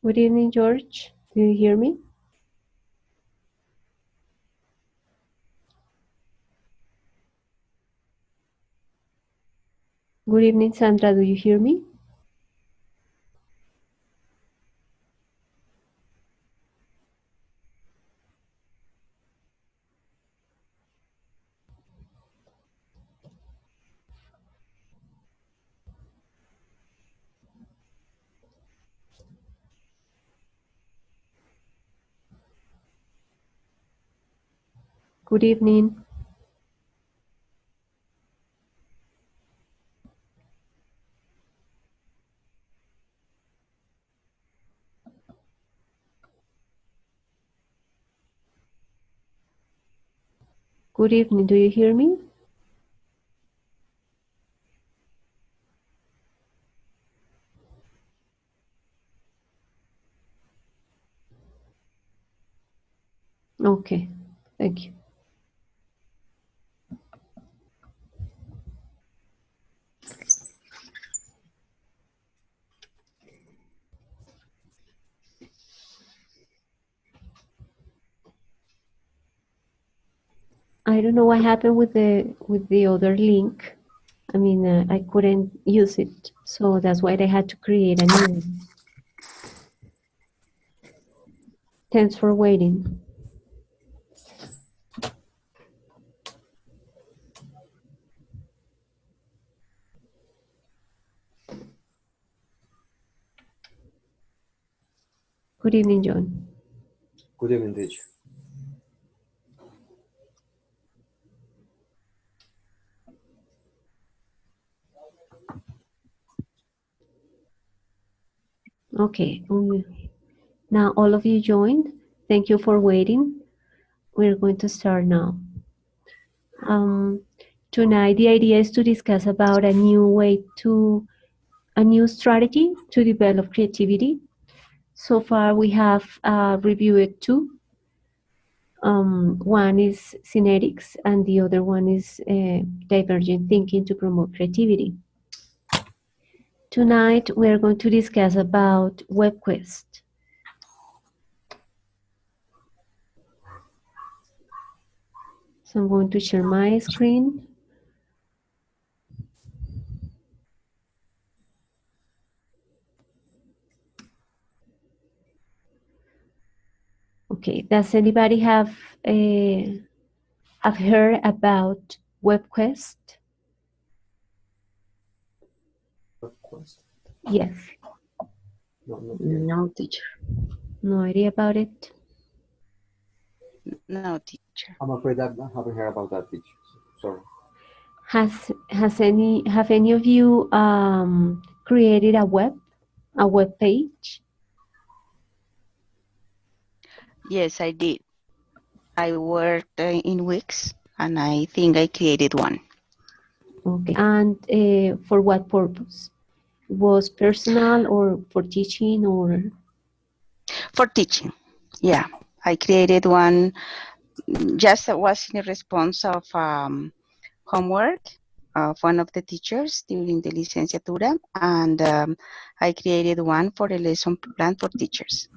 Good evening, George. Do you hear me? Good evening, Sandra. Do you hear me? Good evening. Good evening. Do you hear me? Okay. Thank you. I don't know what happened with the other link. I mean, I couldn't use it, so that's why I had to create a new one. Thanks for waiting. Good evening, John. Good evening, teacher. Okay. Now all of you joined. Thank you for waiting. We're going to start now. Tonight, the idea is to discuss about a new strategy to develop creativity. So far, we have reviewed two. One is synetics, and the other one is divergent thinking to promote creativity. Tonight, we are going to discuss about WebQuest. So I'm going to share my screen. Okay, does anybody have heard about WebQuest? WebQuest? Yes. No, teacher. No idea about it? No, teacher. I'm afraid I haven't heard about that, teacher. Sorry. Have any of you created a web page? Yes, I did. I worked in Wix, and I think I created one. Okay. And for what purpose? Was personal or for teaching or? For teaching, yeah. I created one, just was in response of homework of one of the teachers during the licenciatura, and I created one for a lesson plan for teachers.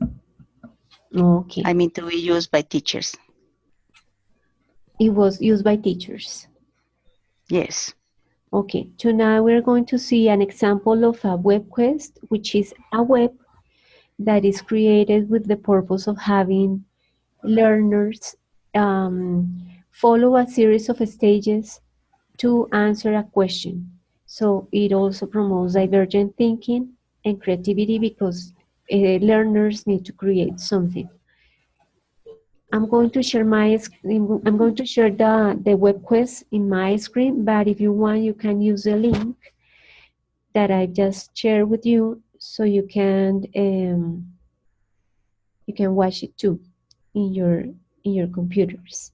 Okay. I mean, to be used by teachers. It was used by teachers. Yes. Okay, tonight we're going to see an example of a web quest, which is a web that is created with the purpose of having learners follow a series of stages to answer a question. So it also promotes divergent thinking and creativity because learners need to create something. I'm going to share the web quest in my screen, but if you want, you can use the link that I just shared with you, so you can watch it too in your computers.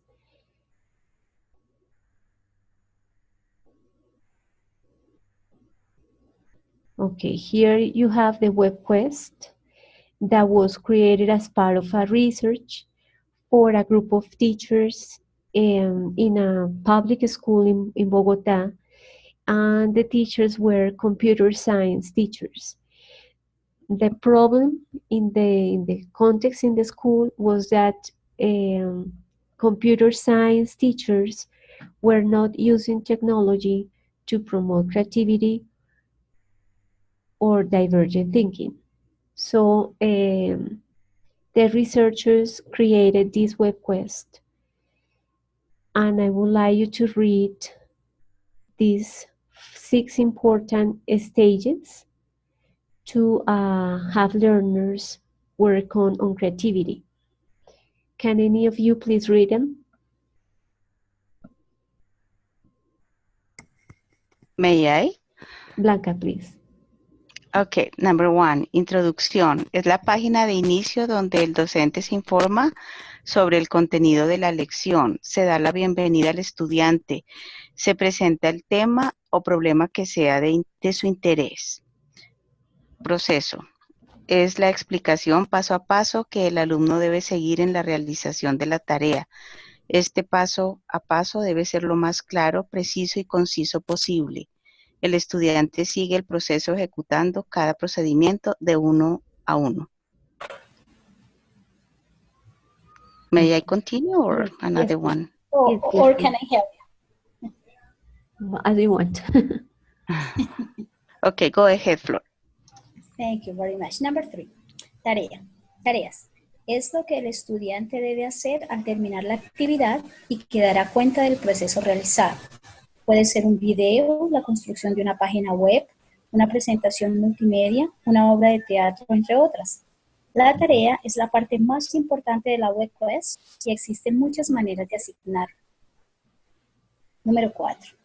Okay, here you have the web quest that was created as part of a research for a group of teachers in a public school in Bogota, and the teachers were computer science teachers. the problem in the context in the school was that computer science teachers were not using technology to promote creativity or divergent thinking. So the researchers created this web quest, and I would like you to read these 6 important stages to have learners work on creativity. Can any of you please read them? May I? Blanca, please. Ok, number 1, introducción. Es la página de inicio donde el docente se informa sobre el contenido de la lección. Se da la bienvenida al estudiante. Se presenta el tema o problema que sea de su interés. Proceso. Es la explicación paso a paso que el alumno debe seguir en la realización de la tarea. Este paso a paso debe ser lo más claro, preciso y conciso posible. El estudiante sigue el proceso ejecutando cada procedimiento de uno a uno. May I continue or Yes, another yes, one? Or can I help you? as you want. Okay, go ahead, Flor. Thank you very much. Number 3, tarea. Tareas. Es lo que el estudiante debe hacer al terminar la actividad y que dará cuenta del proceso realizado. Puede ser un video, la construcción de una página web, una presentación multimedia, una obra de teatro, entre otras. La tarea es la parte más importante de la web quest y existen muchas maneras de asignarla. Número 4.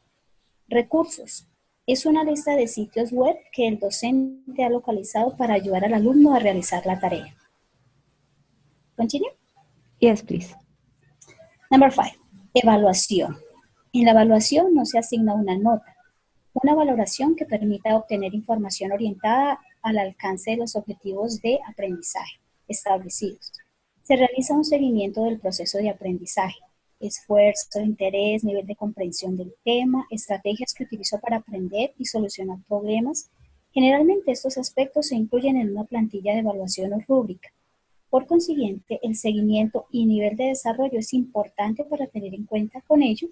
Recursos. Es una lista de sitios web que el docente ha localizado para ayudar al alumno a realizar la tarea. Continue. Yes, please. Number 5. Evaluación. En la evaluación no se asigna una nota, una valoración que permita obtener información orientada al alcance de los objetivos de aprendizaje establecidos. Se realiza un seguimiento del proceso de aprendizaje, esfuerzo, interés, nivel de comprensión del tema, estrategias que utilizó para aprender y solucionar problemas. Generalmente estos aspectos se incluyen en una plantilla de evaluación o rúbrica. Por consiguiente, el seguimiento y nivel de desarrollo es importante para tener en cuenta con ello.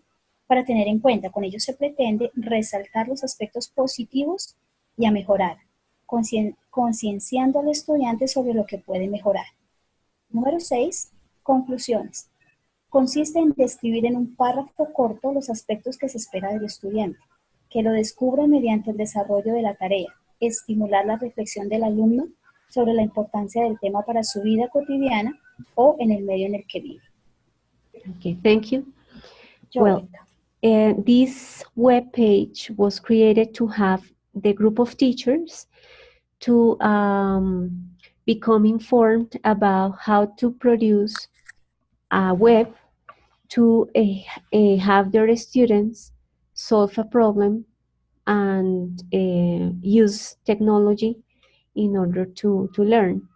Con ello se pretende resaltar los aspectos positivos y a mejorar, concienciando al estudiante sobre lo que puede mejorar. Número 6. Conclusiones. Consiste en describir en un párrafo corto los aspectos que se espera del estudiante, que lo descubra mediante el desarrollo de la tarea, estimular la reflexión del alumno sobre la importancia del tema para su vida cotidiana o en el medio en el que vive. Okay, thank you. You're Well, this web page was created to have the group of teachers to become informed about how to produce a web to have their students solve a problem and use technology in order to learn.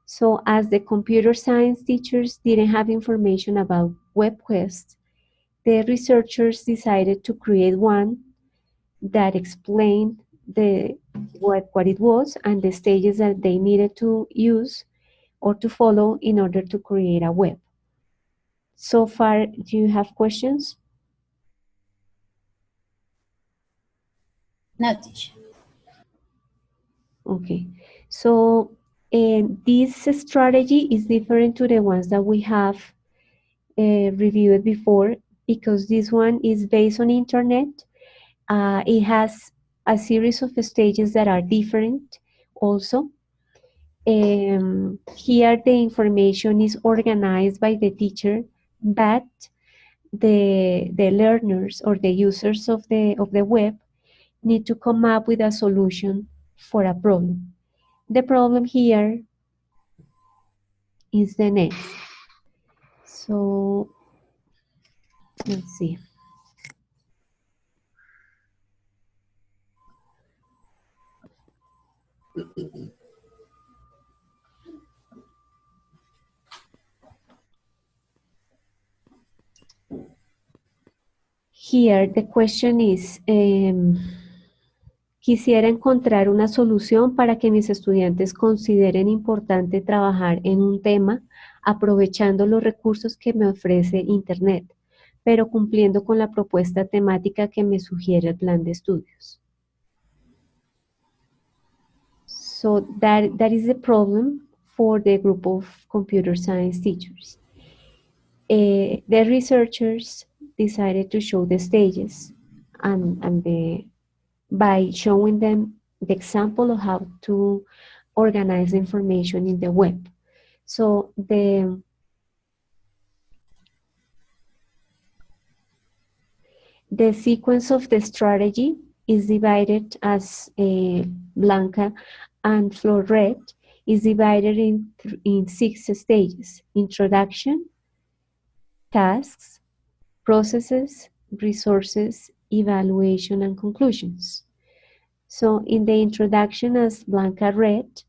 So as the computer science teachers didn't have information about WebQuest, the researchers decided to create one that explained what it was and the stages that they needed to use or to follow in order to create a web. So far, do you have questions? No, teacher. Okay, so this strategy is different to the ones that we have reviewed before because this one is based on internet. It has a series of stages that are different also. Here the information is organized by the teacher, but the learners or the users of the web need to come up with a solution for a problem. The problem here is the next. So let's see. Here the question is, Quisiera encontrar una solución para que mis estudiantes consideren importante trabajar en un tema aprovechando los recursos que me ofrece Internet, pero cumpliendo con la propuesta temática que me sugiere el plan de estudios. So that is the problem for the group of computer science teachers. The researchers decided to show the stages by showing them the example of how to organize information in the web. So the sequence of the strategy is divided as Blanca and Florette is divided in 6 stages: introduction, tasks, processes, resources, evaluation, and conclusions. So in the introduction, as Blanca read,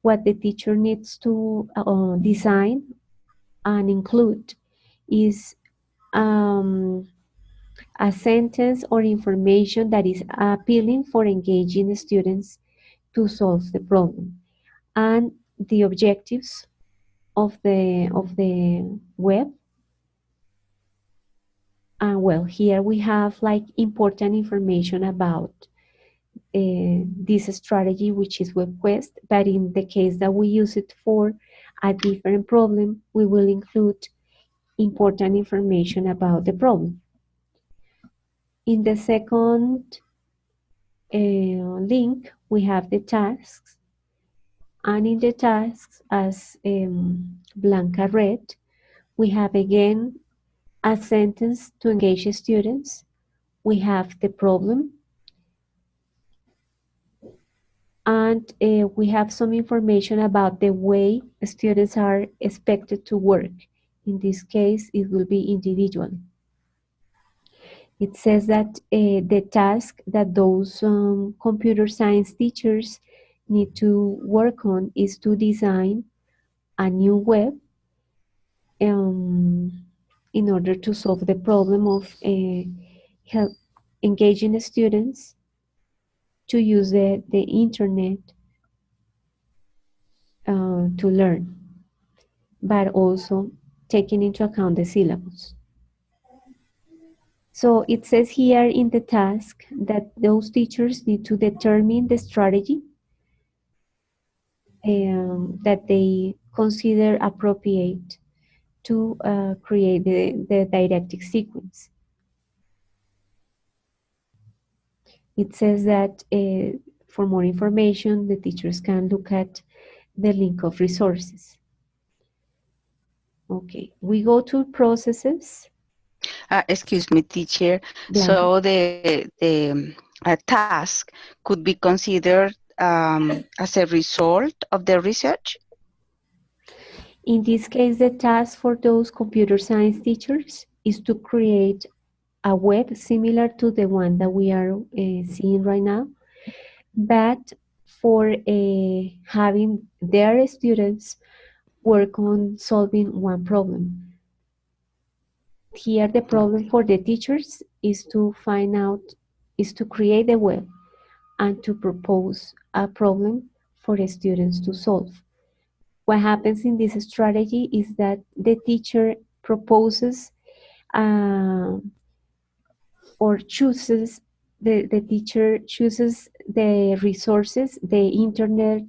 what the teacher needs to design and include is a sentence or information that is appealing for engaging students to solve the problem, and the objectives of the web. And well, here we have like important information about this strategy, which is WebQuest, but in the case that we use it for a different problem, we will include important information about the problem. In the second link, we have the tasks, and in the tasks, as Blanca read, we have again a sentence to engage students. We have the problem, and we have some information about the way students are expected to work. In this case, it will be individually. It says that the task that those computer science teachers need to work on is to design a new web in order to solve the problem of engaging students to use the internet to learn, but also taking into account the syllabus. So it says here in the task that those teachers need to determine the strategy that they consider appropriate to create the didactic sequence. It says that for more information, the teachers can look at the link of resources. Okay, we go to processes. Excuse me, teacher. Blanca. So the task could be considered as a result of the research? In this case, the task for those computer science teachers is to create a web similar to the one that we are seeing right now, but for having their students work on solving one problem. Here, the problem for the teachers is to create the web and to propose a problem for the students to solve. What happens in this strategy is that the teacher proposes or chooses, the teacher chooses the resources, the internet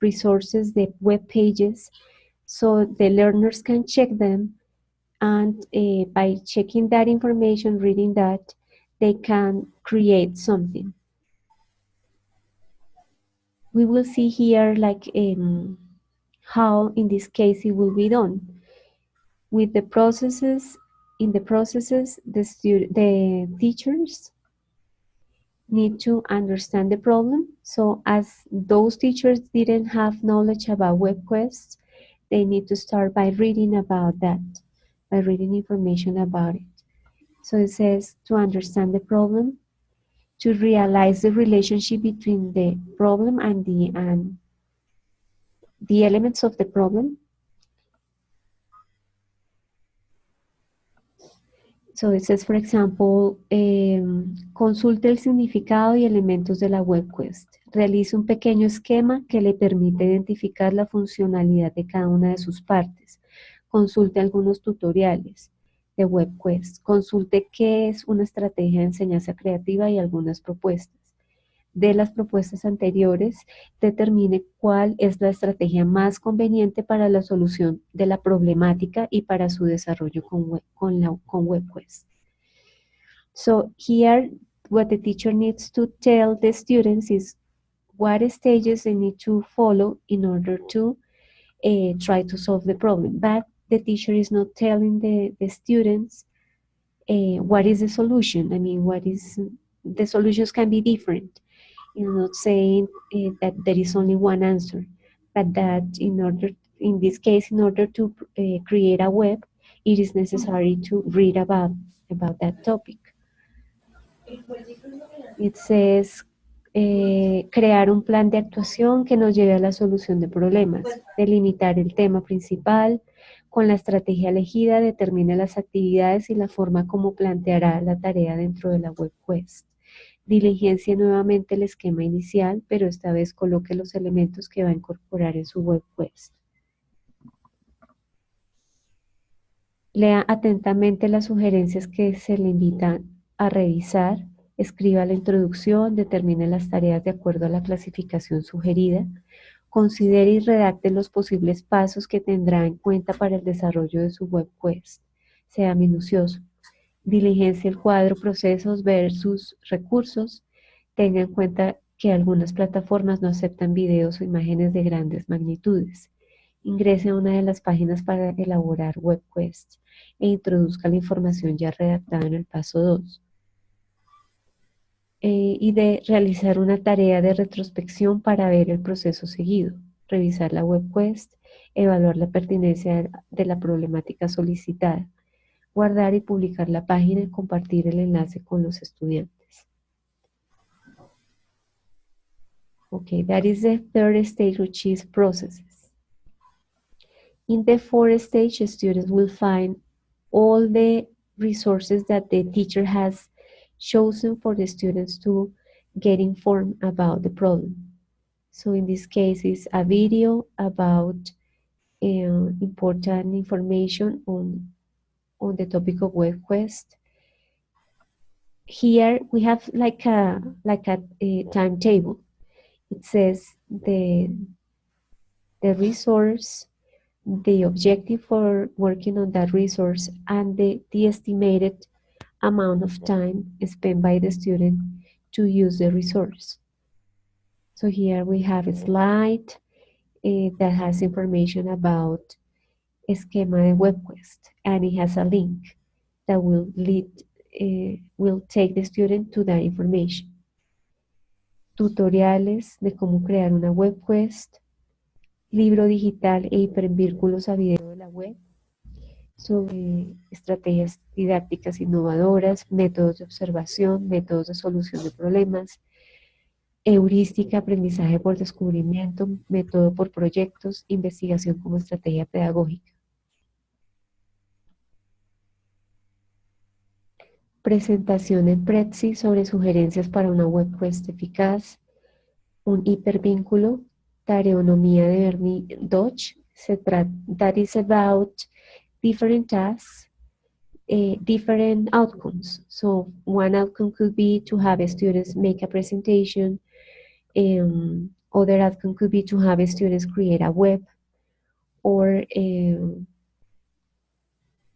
resources, the web pages, so the learners can check them, and by checking that information, reading that, they can create something. We will see here like how in this case it will be done. With the processes, in the processes, the teachers need to understand the problem. So as those teachers didn't have knowledge about web quests, they need to start by reading about that, by reading information about it. So it says to understand the problem, to realize the relationship between the problem and the elements of the problem, So it says, for example, consulte el significado y elementos de la web quest. Realice un pequeño esquema que le permite identificar la funcionalidad de cada una de sus partes. Consulte algunos tutoriales de web quest. Consulte qué es una estrategia de enseñanza creativa y algunas propuestas. De las propuestas anteriores, determine cuál es la estrategia más conveniente para la solución de la problemática y para su desarrollo con WebQuest. So here, what the teacher needs to tell the students is what stages they need to follow in order to try to solve the problem. But the teacher is not telling the students what is the solution. I mean, the solutions can be different. You're not saying that there is only one answer, but that in this case, in order to create a web, it is necessary to read about that topic. It says, crear un plan de actuación que nos lleve a la solución de problemas, delimitar el tema principal, con la estrategia elegida determina las actividades y la forma como planteará la tarea dentro de la web quest. Diligencia nuevamente el esquema inicial, pero esta vez coloque los elementos que va a incorporar en su web quest. Lea atentamente las sugerencias que se le invitan a revisar. Escriba la introducción, determine las tareas de acuerdo a la clasificación sugerida. Considere y redacte los posibles pasos que tendrá en cuenta para el desarrollo de su web quest. Sea minucioso. Diligencia el cuadro procesos versus recursos. Tenga en cuenta que algunas plataformas no aceptan videos o imágenes de grandes magnitudes. Ingrese a una de las páginas para elaborar web quests e introduzca la información ya redactada en el paso 2. Y de realizar una tarea de retrospección para ver el proceso seguido, revisar la web quest, evaluar la pertinencia de la problemática solicitada, guardar y publicar la página y compartir el enlace con los estudiantes. Okay, that is the third stage, which is processes. In the fourth stage, students will find all the resources that the teacher has chosen for the students to get informed about the problem. So in this case, it's a video about important information on the topic of web quest. Here we have like a timetable. It says the resource, the objective for working on that resource, and the estimated amount of time spent by the student to use the resource. So here we have a slide that has information about Esquema de WebQuest, and it has a link that will take the student to that information. Tutoriales de cómo crear una WebQuest, libro digital e hipervínculos a video de la web, sobre estrategias didácticas innovadoras, métodos de observación, métodos de solución de problemas, heurística, aprendizaje por descubrimiento, método por proyectos, investigación como estrategia pedagógica. Presentación en Prezi sobre sugerencias para una web quest eficaz, un hipervínculo, tareonomía de Bernie-Dodge, that is about different tasks, different outcomes. So one outcome could be to have students make a presentation. Other outcome could be to have students create a web, or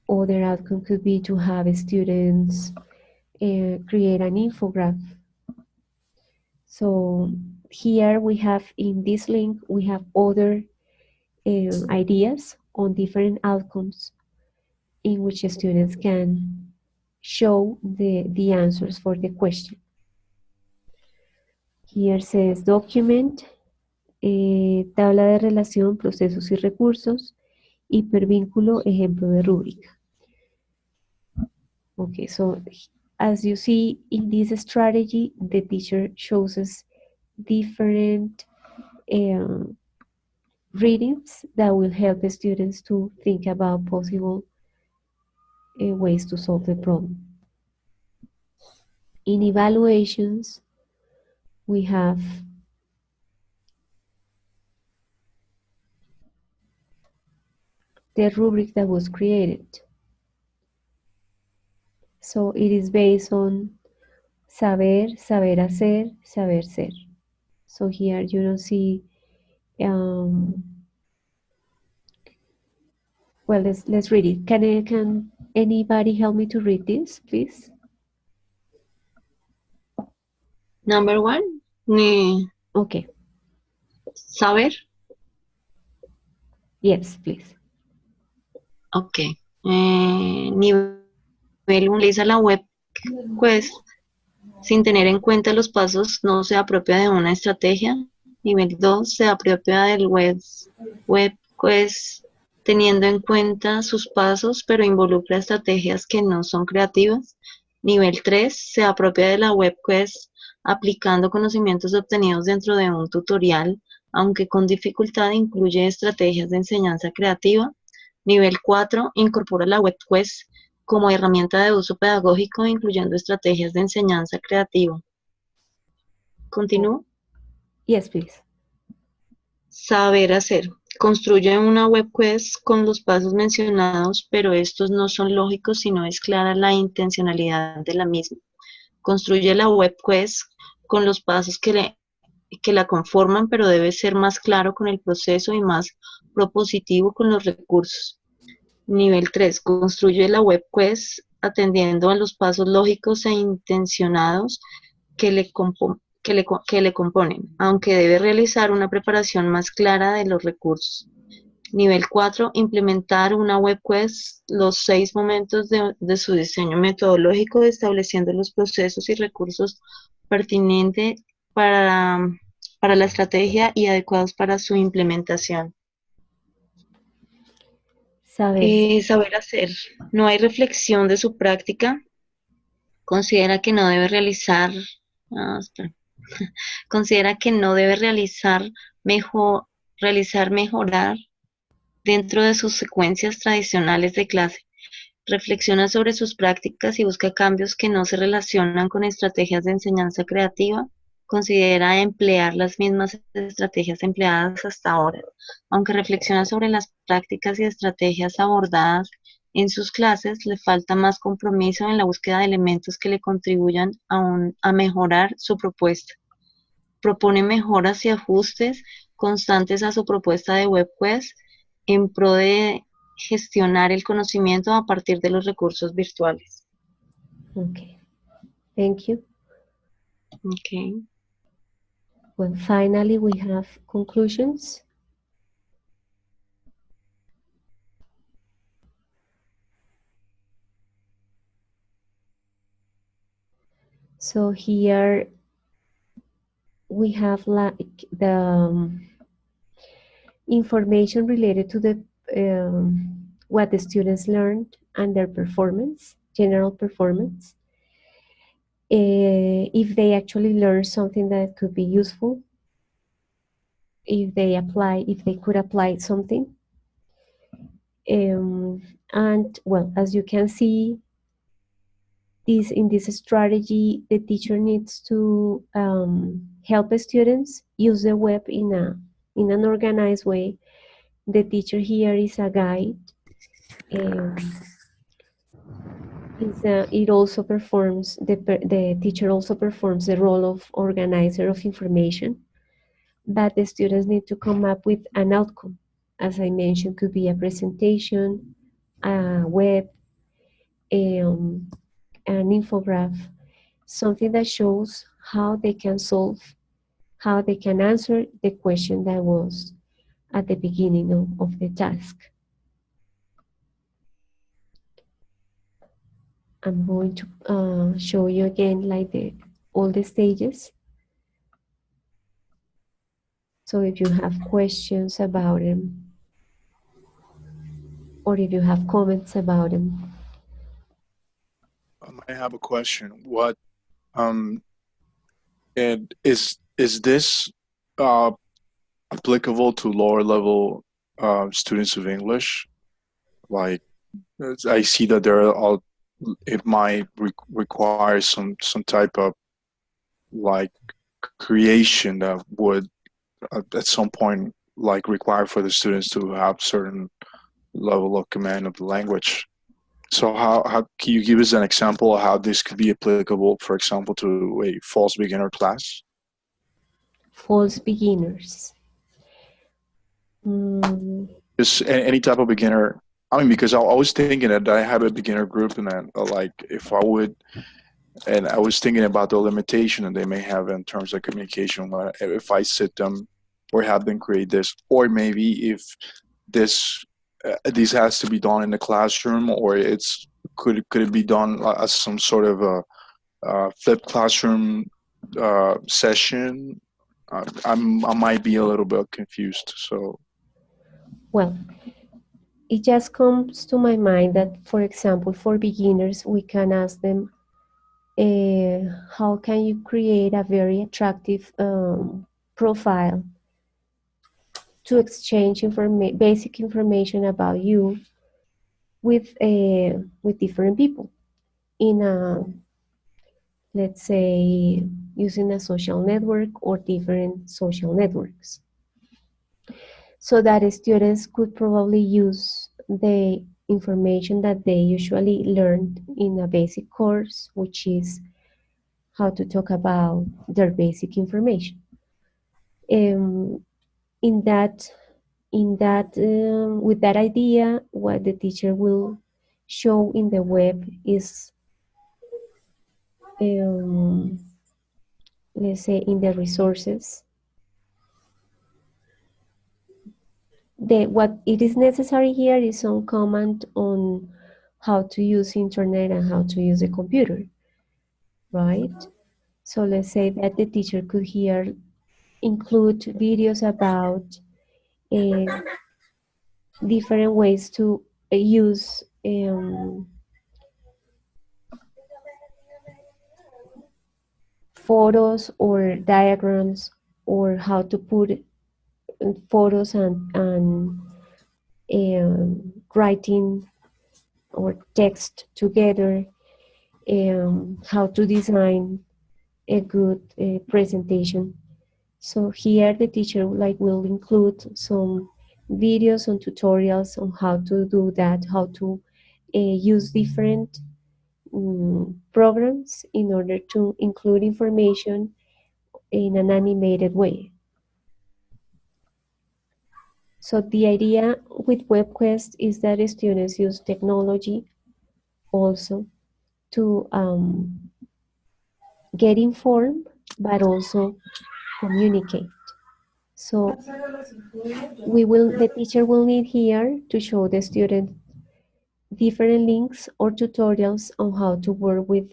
other outcome could be to have students create an infographic. So here we have, in this link, we have other ideas on different outcomes in which students can show the answers for the question. Here says document, tabla de relación, procesos y recursos, hipervínculo, ejemplo de rúbrica. Okay, so as you see in this strategy, the teacher shows us different readings that will help the students to think about possible ways to solve the problem. In evaluations, we have the rubric that was created. So it is based on saber, saber hacer, saber ser. So here you don't see, well, let's read it. Can anybody help me to read this, please? Number 1, Okay, saber. yes, please. Ok. Nivel 1 realiza la web quest sin tener en cuenta los pasos, no se apropia de una estrategia. Nivel 2 se apropia del web quest teniendo en cuenta sus pasos, pero involucra estrategias que no son creativas. Nivel 3 se apropia de la web quest aplicando conocimientos obtenidos dentro de un tutorial, aunque con dificultad incluye estrategias de enseñanza creativa. Nivel 4 incorpora la web quest como herramienta de uso pedagógico, incluyendo estrategias de enseñanza creativa. ¿Continúo? Yes, please. Saber hacer. Construye una web quest con los pasos mencionados, pero estos no son lógicos si no es clara la intencionalidad de la misma. Construye la web quest con los pasos que la conforman, pero debe ser más claro con el proceso y más propositivo con los recursos. Nivel 3. Construye la web quest atendiendo a los pasos lógicos e intencionados que le componen, aunque debe realizar una preparación más clara de los recursos. Nivel 4. Implementar una web quest los 6 momentos de su diseño metodológico, estableciendo los procesos y recursos pertinentes para la estrategia y adecuados para su implementación. Saber hacer. No hay reflexión de su práctica. Considera que no debe realizar, considera que no debe realizar mejorar dentro de sus secuencias tradicionales de clase. Reflexiona sobre sus prácticas y busca cambios que no se relacionan con estrategias de enseñanza creativa. Considera emplear las mismas estrategias empleadas hasta ahora. Aunque reflexiona sobre las prácticas y estrategias abordadas en sus clases, le falta más compromiso en la búsqueda de elementos que le contribuyan a mejorar su propuesta. Propone mejoras y ajustes constantes a su propuesta de web quest en pro de gestionar el conocimiento a partir de los recursos virtuales. Okay, thank you. Okay. Well, finally, we have conclusions. So here we have like the information related to the what the students learned and their performance, general performance. If they actually learn something that could be useful, if they could apply something. And well, as you can see, in this strategy, the teacher needs to help the students use the web in an organized way. The teacher here is a guide. It also performs, the teacher also performs the role of organizer of information, but the students need to come up with an outcome. As I mentioned, could be a presentation, a web, an infograph, something that shows how they can answer the question that was at the beginning of the task. I'm going to show you again like all the stages. So if you have questions about them, or if you have comments about them. I have a question. What and is this applicable to lower level students of English? Like I see that there are all, it might require some type of like creation that would at some point like require for the students to have certain level of command of the language. So how can you give us an example of how this could be applicable, for example, to a false beginner class? False beginners. Just any type of beginner. I mean, because I was thinking that I have a beginner group, and then like if I would, and I was thinking about the limitation that they may have in terms of communication. If I sit them or have them create this, or maybe if this has to be done in the classroom, or could it be done as some sort of a flipped classroom session? I might be a little bit confused. So Well, it just comes to my mind that, for example, for beginners, we can ask them, how can you create a very attractive profile to exchange basic information about you with different people in a, let's say, using a social network or different social networks, so that students could probably use the information that they usually learned in a basic course, which is how to talk about their basic information. Um, in that, with that idea, what the teacher will show in the web is, let's say, in the resources, what it is necessary here is some comment on how to use internet and how to use a computer, right? So let's say that the teacher could here include videos about different ways to use photos or diagrams, or how to put photos and writing or text together, how to design a good presentation. So here the teacher will include some videos and tutorials on how to do that, how to use different programs in order to include information in an animated way. So the idea with WebQuest is that students use technology also to get informed, but also communicate. So the teacher will need here to show the student different links or tutorials on how to work with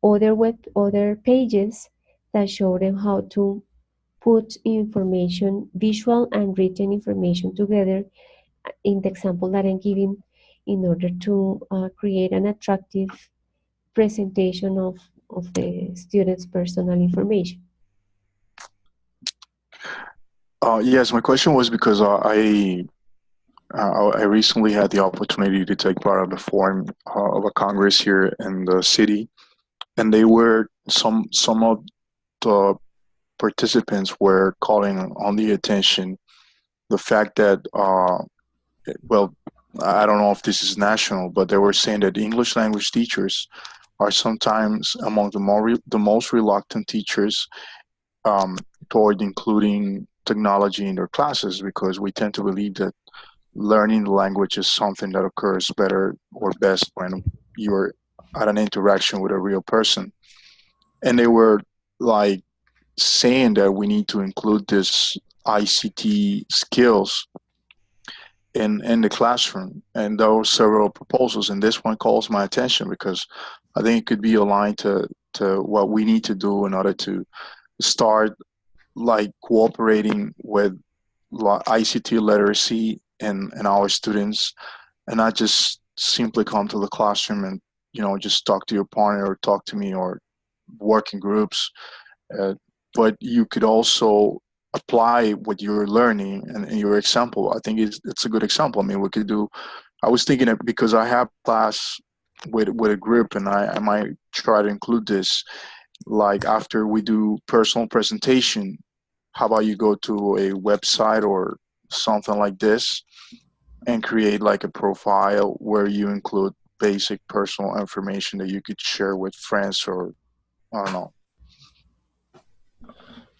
other pages that show them how to put information, visual and written information together in the example that I'm giving, in order to create an attractive presentation of the student's personal information. yes, my question was because I recently had the opportunity to take part of the forum of a congress here in the city, and they were some of the participants were calling on the attention the fact that well, I don't know if this is national, but they were saying that English language teachers are sometimes among the most reluctant teachers um, toward including technology in their classes, because we tend to believe that learning the language is something that occurs better or best when you're at an interaction with a real person. And they were like saying that we need to include this ICT skills in the classroom. And there were several proposals, and this one calls my attention because I think it could be aligned to what we need to do in order to start like cooperating with ICT literacy in our students, and not just simply come to the classroom and just talk to your partner or talk to me or work in groups, but you could also apply what you're learning. And your example, I think it's a good example. I mean, we could do I was thinking that because I have class with a group, and I might try to include this. Like after we do personal presentation, how about you go to a website or something like this and create like a profile where you include basic personal information that you could share with friends, or I don't know.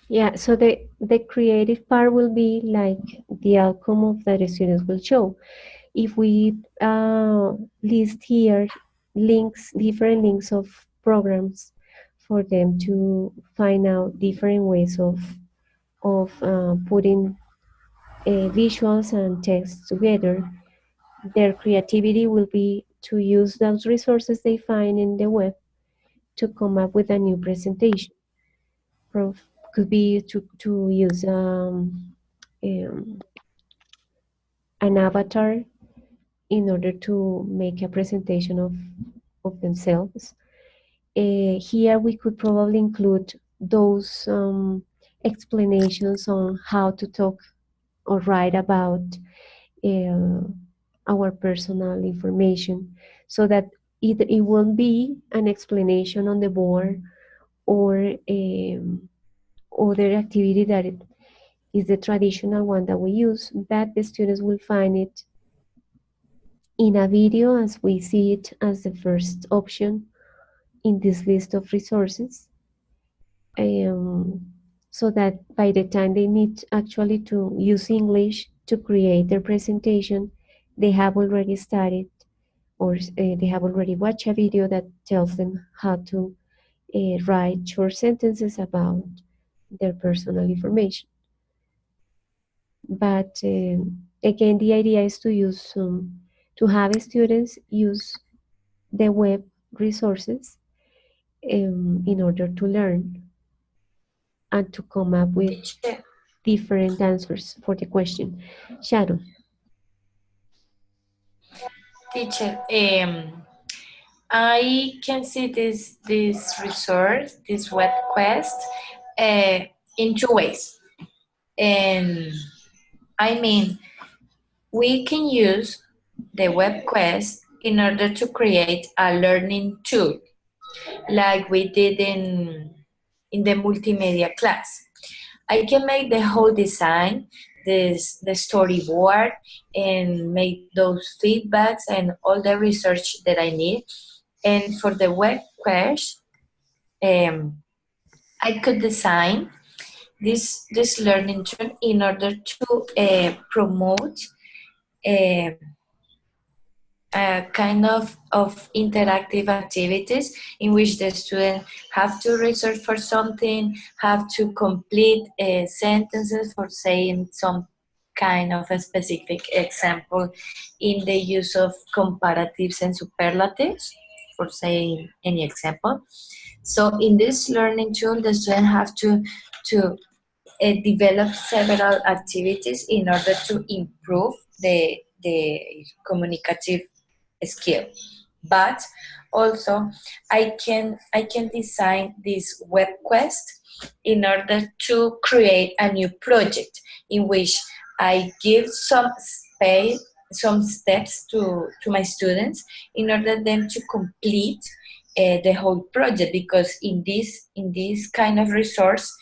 Yeah, so the creative part will be like the outcome of that the students will show. If we list here links, different links of programs for them to find out different ways of putting visuals and text together, their creativity will be to use those resources they find in the web to come up with a new presentation. Could be to use an avatar in order to make a presentation of themselves. Here we could probably include those explanations on how to talk or write about uh, our personal information, so that it won't be an explanation on the board or other activity that it is the traditional one that we use, but the students will find it in a video as we see it as the first option in this list of resources, um, so that by the time they need actually to use English to create their presentation, they have already started or they have already watched a video that tells them how to write short sentences about their personal information. But again, the idea is to use to have students use the web resources in order to learn and to come up with Teacher, different answers for the question. Sharon. teacher, I can see this resource, this web quest, uh, in two ways. And I mean, we can use the web quest in order to create a learning tool, like we did in the multimedia class. I can make the whole design, the storyboard, and make those feedbacks and all the research that I need. And for the web quest, I could design this learning tool in order to promote uh, a kind of interactive activities in which the student have to research for something, have to complete sentences for saying some kind of a specific example in the use of comparatives and superlatives for saying any example. So in this learning tool, the student have to develop several activities in order to improve the communicative skill. But also I can design this web quest in order to create a new project in which I give some space, some steps to my students in order them to complete the whole project, because in this kind of resource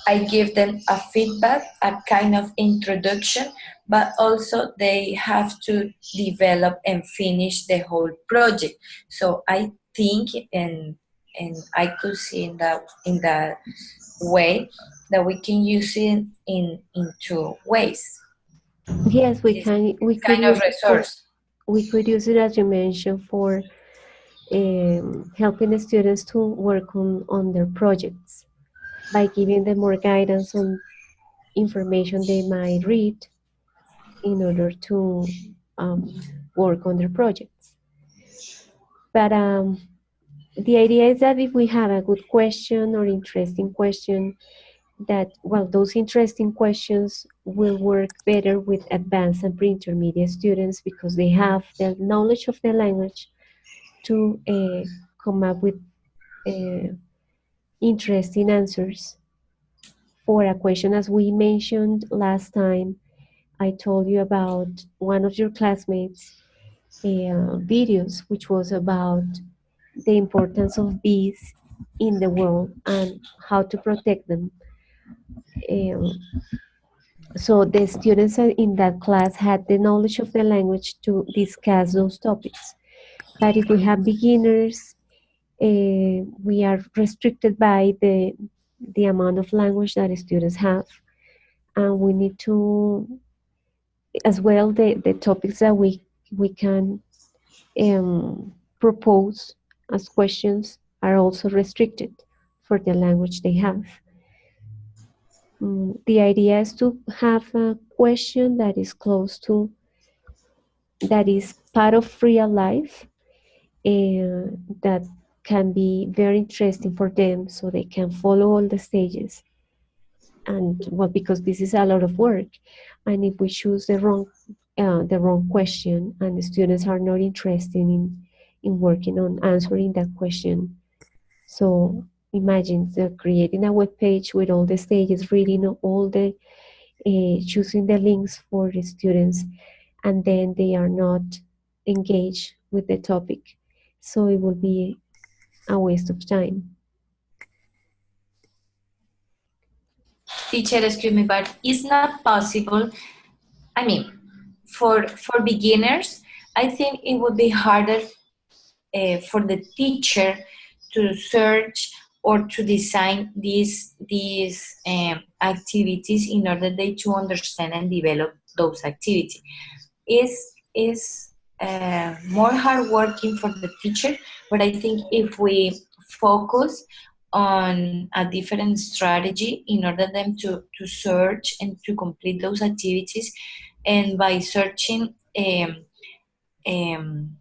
I give them a feedback, a kind of introduction, but also they have to develop and finish the whole project. So I think and I could see in that way that we can use it in two ways. Yes, we This can. We could kind of use it for. resource. We could use it as you mentioned for helping the students to work on their projects by giving them more guidance on information they might read in order to work on their projects. But the idea is that if we have a good question or interesting question, that, well, those interesting questions will work better with advanced and pre-intermediate students because they have the knowledge of the language to come up with uh, interesting answers for a question. As we mentioned last time, I told you about one of your classmates' videos, which was about the importance of bees in the world and how to protect them. Um, so the students in that class had the knowledge of the language to discuss those topics. But if we have beginners, we are restricted by the amount of language that students have, and we need to, as well, the topics that we can propose as questions are also restricted for the language they have. The idea is to have a question that is close to, that is part of real life, that can be very interesting for them so they can follow all the stages. And well, because this is a lot of work, and if we choose the wrong question and the students are not interested in working on answering that question, so imagine creating a web page with all the stages, reading all the choosing the links for the students, and then they are not engaged with the topic, so it will be a waste of time. Teacher, excuse me, but it's not possible. I mean, for beginners, I think it would be harder for the teacher to search or to design these activities in order they to understand and develop those activities. Is more hard working for the teacher, but I think if we focus on a different strategy in order them to search and to complete those activities, and by searching um,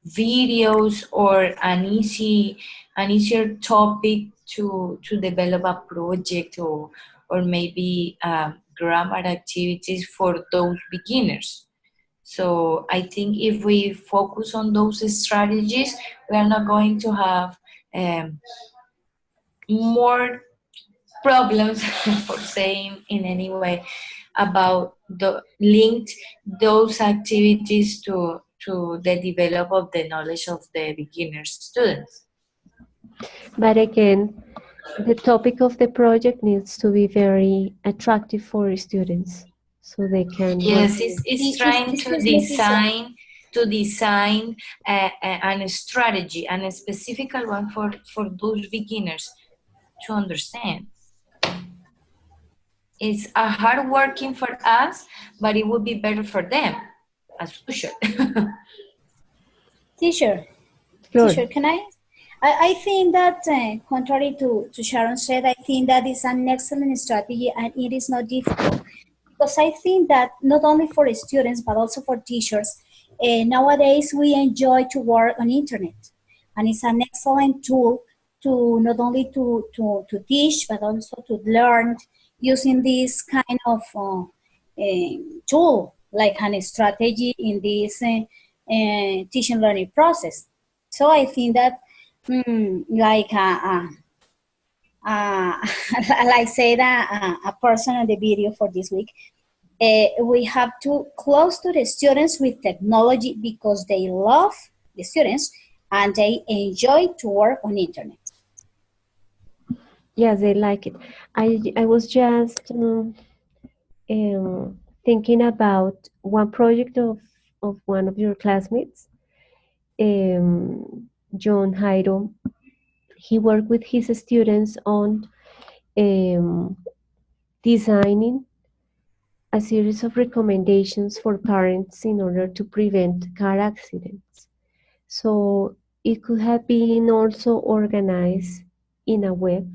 videos or an easier topic to develop a project, or maybe grammar activities for those beginners. So I think if we focus on those strategies, we are not going to have more problems for saying in any way about the linked those activities to the develop of the knowledge of the beginners students. But again, the topic of the project needs to be very attractive for students so they can work. Yes, it's trying to design a strategy and a specific one for those beginners to understand. It's a hard working for us, but it would be better for them, as usual. Teacher, can I think that, contrary to Sharon said, I think that is an excellent strategy and it is not difficult. Because I think that not only for students, but also for teachers, nowadays we enjoy to work on internet. And it's an excellent tool to not only to teach, but also to learn using this kind of tool, like a strategy in this teaching learning process. So I think that like like said a person on the video for this week, we have to close to the students with technology because they love the students and they enjoy to work on internet. Yes, they like it. I was just thinking about one project of one of your classmates, John Jairo. He worked with his students on designing a series of recommendations for parents in order to prevent car accidents. So it could have been also organized in a web,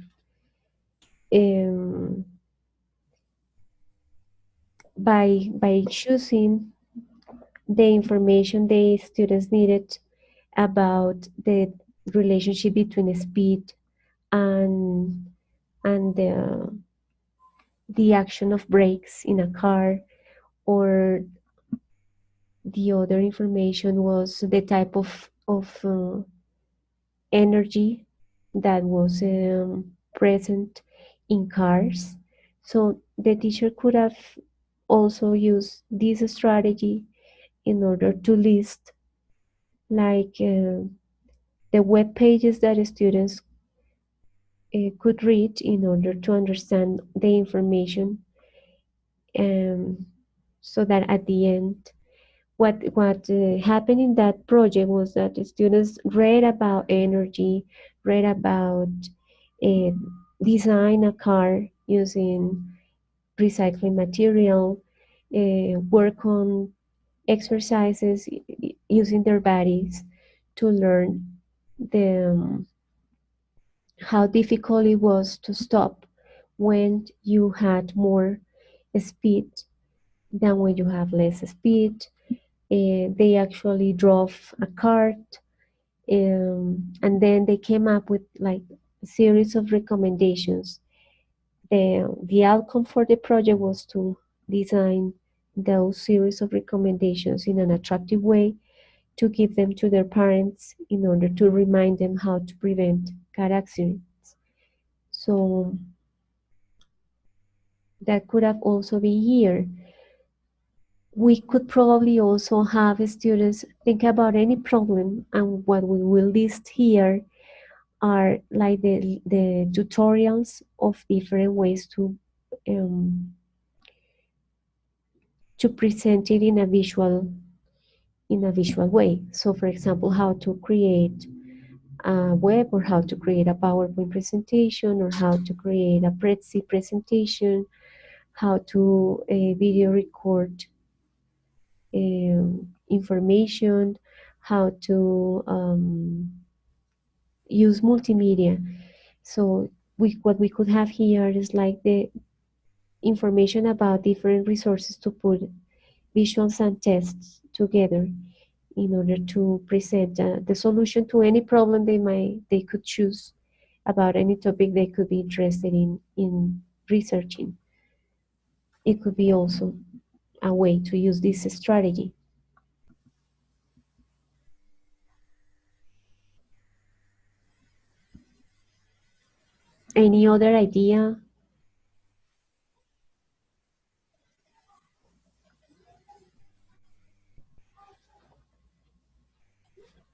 by choosing the information the students needed about the relationship between speed and the action of brakes in a car, or the other information was the type of energy that was present in cars. So the teacher could have also use this strategy in order to list like the web pages that students could read in order to understand the information, so that at the end, what happened in that project was that the students read about energy, read about uh, design a car using recycling material, work on exercises using their bodies to learn how difficult it was to stop when you had more speed than when you have less speed. They actually drove a cart, and then they came up with like a series of recommendations. The outcome for the project was to design those series of recommendations in an attractive way to give them to their parents in order to remind them how to prevent car accidents. So that could have also been here. We could probably also have students think about any problem, and what we will list here are like the tutorials of different ways to present it in a visual way. So for example, how to create a web, or how to create a PowerPoint presentation, or how to create a Prezi presentation, how to video record information, how to use multimedia. So what we could have here is like the information about different resources to put visuals and tests together in order to present the solution to any problem they could choose about any topic they could be interested in researching. It could be also a way to use this strategy. Any other idea?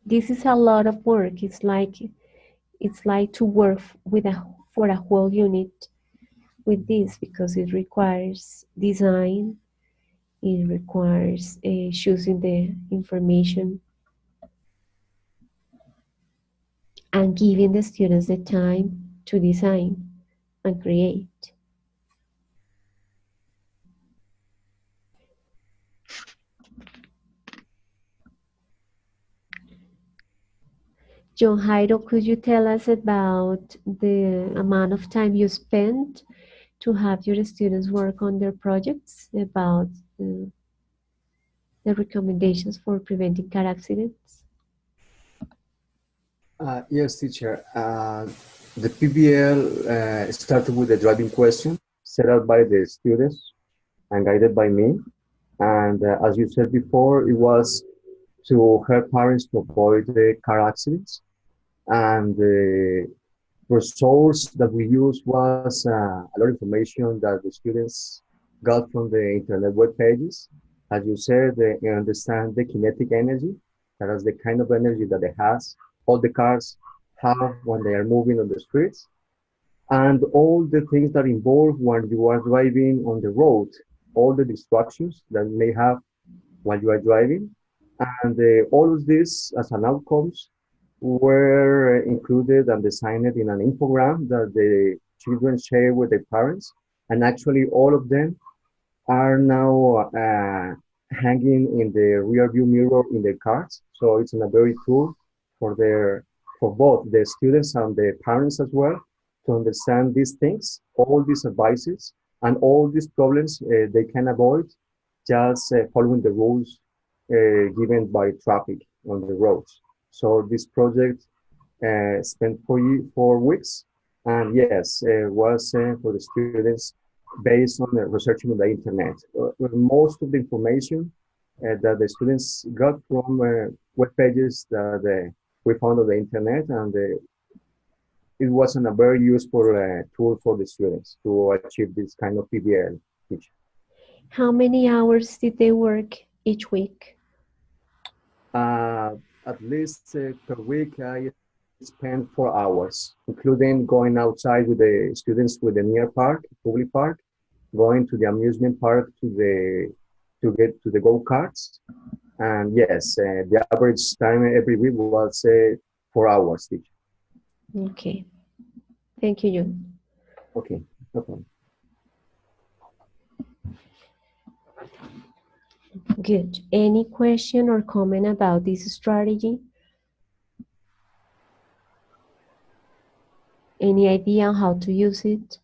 This is a lot of work. It's like to work for a whole unit with this, because it requires design, it requires choosing the information and giving the students the time to design and create. John Jairo, could you tell us about the amount of time you spent to have your students work on their projects about the recommendations for preventing car accidents? Yes, teacher. The PBL started with a driving question set out by the students and guided by me. And as you said before, it was to help parents to avoid the car accidents. And the resource that we used was a lot of information that the students got from the internet web pages. As you said, they understand the kinetic energy, that is the kind of energy that it has, all the cars have when they are moving on the streets, and all the things that involve when you are driving on the road, all the distractions that you may have while you are driving. And all of this as an outcomes were included and designed in an infogram that the children share with their parents. And actually all of them are now hanging in the rear view mirror in their cars. So it's a very tool for for both the students and the parents as well to understand these things, all these advices, and all these problems they can avoid just following the rules given by traffic on the roads. So this project spent 4 weeks, and yes, was for the students based on researching on the internet. Most of the information that the students got from web pages that we found on the internet, and it wasn't a very useful tool for the students to achieve this kind of PBL teaching. How many hours did they work each week? At least per week, I spend 4 hours, including going outside with the students with the near park, public park, going to the amusement park to get to the go-karts. And yes, the average time every week was 4 hours each. Okay. Thank you, John. Okay, no problem. Good. Any question or comment about this strategy? Any idea on how to use it?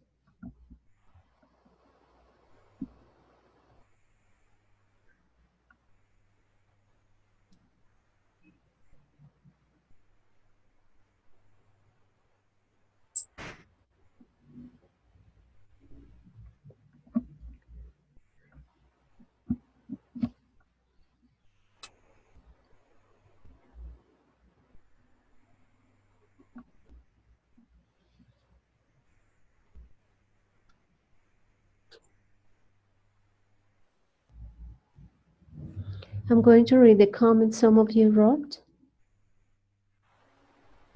I'm going to read the comments some of you wrote.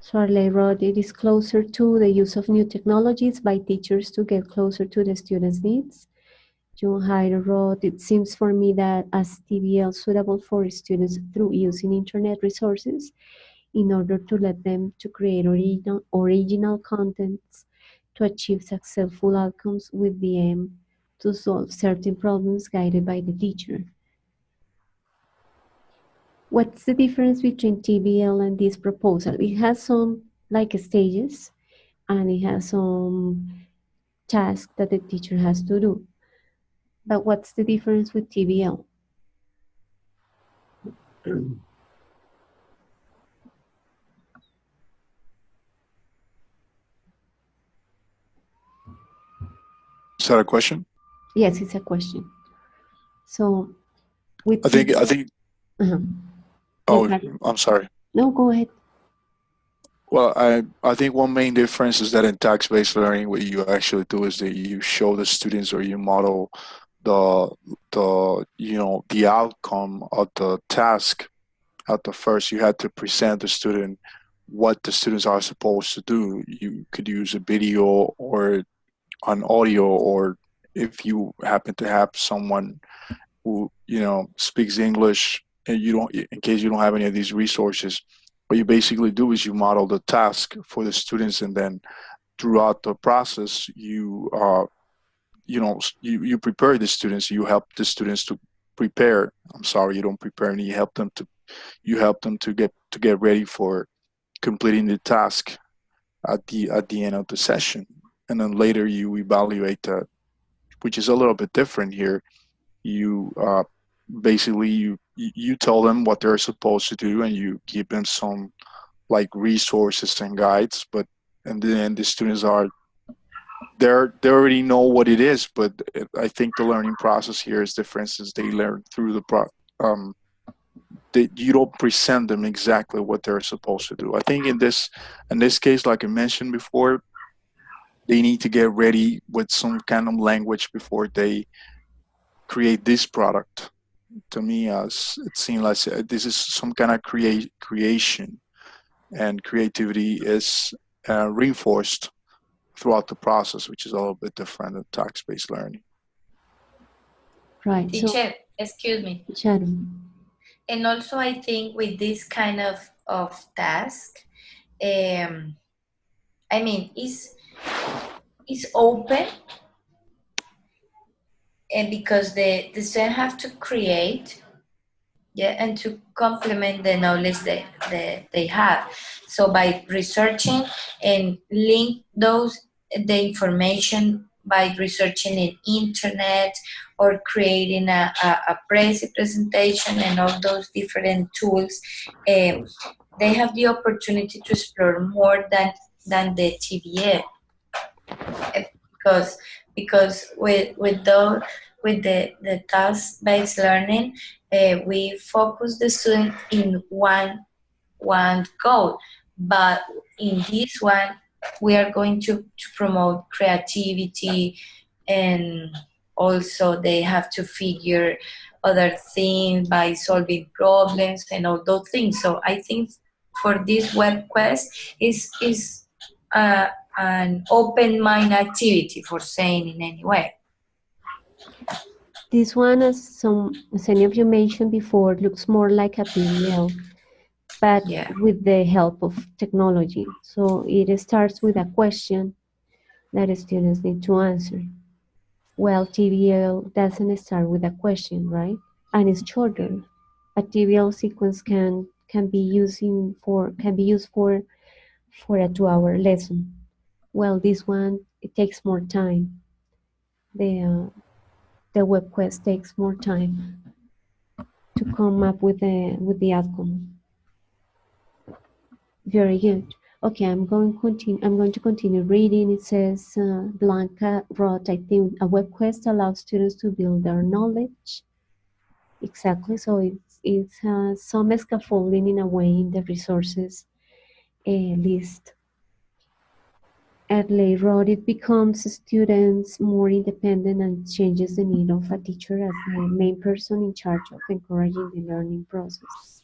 Charlie wrote, it is closer to the use of new technologies by teachers to get closer to the students' needs. John Hyder wrote, it seems for me that as TBL suitable for students through using internet resources in order to let them to create original contents to achieve successful outcomes with the aim to solve certain problems guided by the teacher. What's the difference between TBL and this proposal? It has some like stages and it has some tasks that the teacher has to do. But what's the difference with TBL? Is that a question? Yes, it's a question. So with I think uh-huh. oh, Yes, I'm sorry. no, go ahead. Well, I think one main difference is that in task-based learning, what you actually do is that you show the students or you model the the outcome of the task at the first. You had to present the student what the students are supposed to do. You could use a video or an audio, or if you happen to have someone who speaks English and you don't, in case you don't have any of these resources, what you basically do is you model the task for the students, and then throughout the process you prepare the students. You help the students to prepare. I'm sorry, you don't prepare any. You help them to get ready for completing the task at the end of the session, and then later you evaluate that, which is a little bit different here. You basically you tell them what they're supposed to do, and you give them some like resources and guides, but and then the students they already know what it is. But I think the learning process here is different, since they learn through you don't present them exactly what they're supposed to do. I think in this case, like I mentioned before, they need to get ready with some kind of language before they create this product. To me, as it seems like this is some kind of creation, and creativity is reinforced throughout the process, which is a little bit different than task-based learning. Right. Teacher, excuse me. Sharon. And also, I think with this kind of task, I mean, it's open, and because the student have to create, yeah, and to complement the knowledge that they have. So by researching and link the information by researching in internet or creating a presentation and all those different tools, they have the opportunity to explore more than the TBL. Because with the task-based learning, we focus the student in one goal, but in this one we are going to promote creativity and also they have to figure other things by solving problems and all those things. So I think for this web quest is an open mind activity, for saying in any way. This one, as any of you mentioned before, looks more like a PBL, but Yeah. with the help of technology. So it starts with a question that students need to answer. Well, TBL doesn't start with a question, right? And it's shorter. A TBL sequence can be used for a 2-hour lesson. Well, this one, it takes more time. The web quest takes more time to come up with the outcome. Very good. Okay, I'm going to continue reading. It says Blanca wrote, I think a web quest allows students to build their knowledge. Exactly. So it's some scaffolding in a way in the resources list. Adley wrote, it becomes students more independent and changes the need of a teacher as the main person in charge of encouraging the learning process.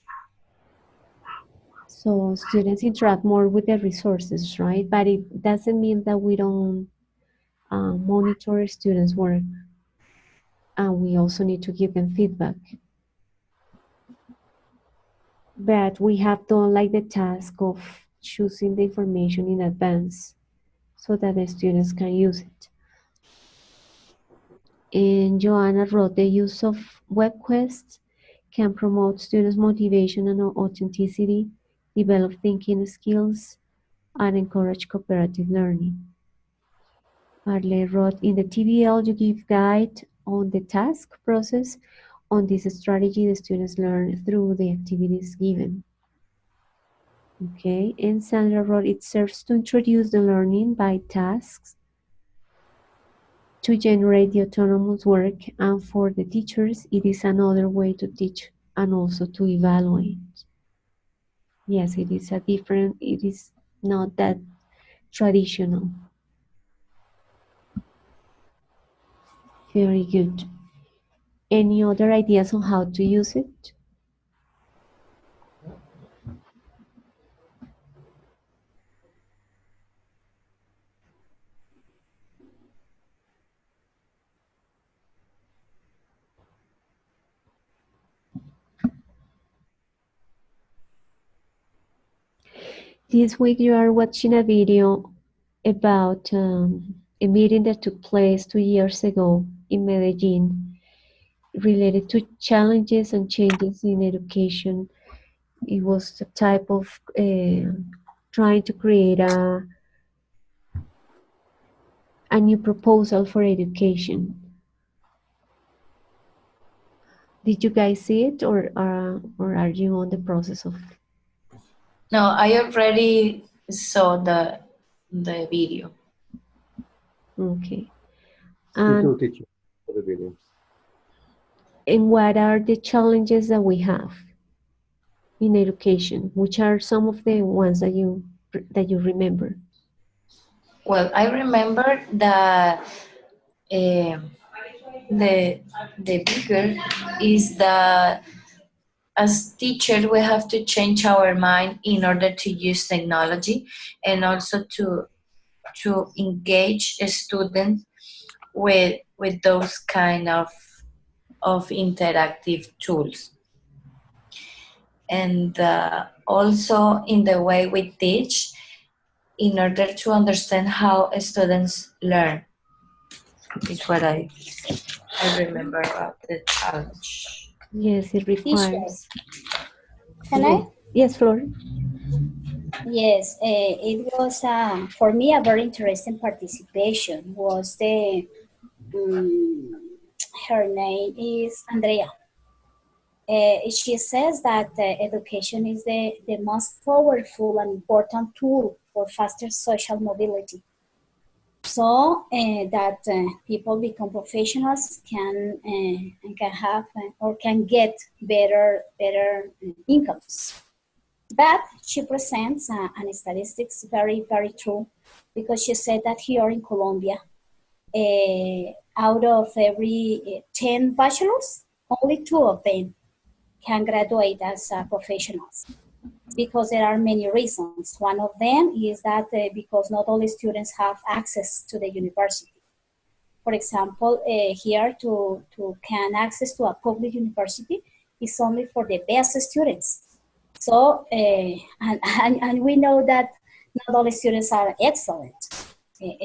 So students interact more with the resources, right? But it doesn't mean that we don't monitor students' work, and we also need to give them feedback. But we have done like the task of choosing the information in advance so that the students can use it. And Joanna wrote, the use of web quests can promote students' motivation and authenticity, develop thinking skills, and encourage cooperative learning. Marley wrote, in the TBL, you give guide on the task process. On this strategy, the students learn through the activities given. Okay, and Sandra wrote, it serves to introduce the learning by tasks, to generate the autonomous work, and for the teachers, it is another way to teach and also to evaluate. Yes, it is not that traditional. Very good. Any other ideas on how to use it? This week you are watching a video about a meeting that took place 2 years ago in Medellin related to challenges and changes in education. It was the type of trying to create a new proposal for education. Did you guys see it, or are you on the process of? No, I already saw the video. Okay. Me too, teacher, for the video. And what are the challenges that we have in education? Which are some of the ones that you remember? Well, I remember that the bigger is that as teachers we have to change our mind in order to use technology and also to engage a student with those kind of interactive tools. And also in the way we teach in order to understand how students learn is what I remember about the challenge. Yes, it requires. Can I? Yes, Flor. Yes, it was for me a very interesting participation. Was the her name is Andrea. She says that education is the most powerful and important tool for faster social mobility. So that people become professionals can have or can get better incomes. But she presents and statistics very true, because she said that here in Colombia, out of every 10 bachelors, only 2 of them can graduate as professionals, because there are many reasons. One of them is that because not all students have access to the university. For example, here to can access to a public university is only for the best students. So, and we know that not all students are excellent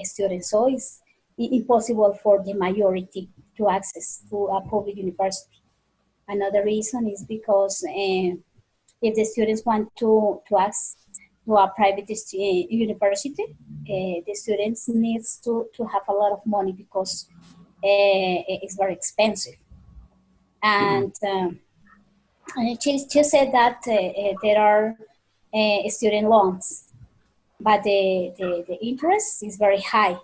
students, so it's impossible for the majority to access to a public university. Another reason is because if the students want to access to a private university, the students needs to have a lot of money because it's very expensive. And she said that there are student loans, but the interest is very high,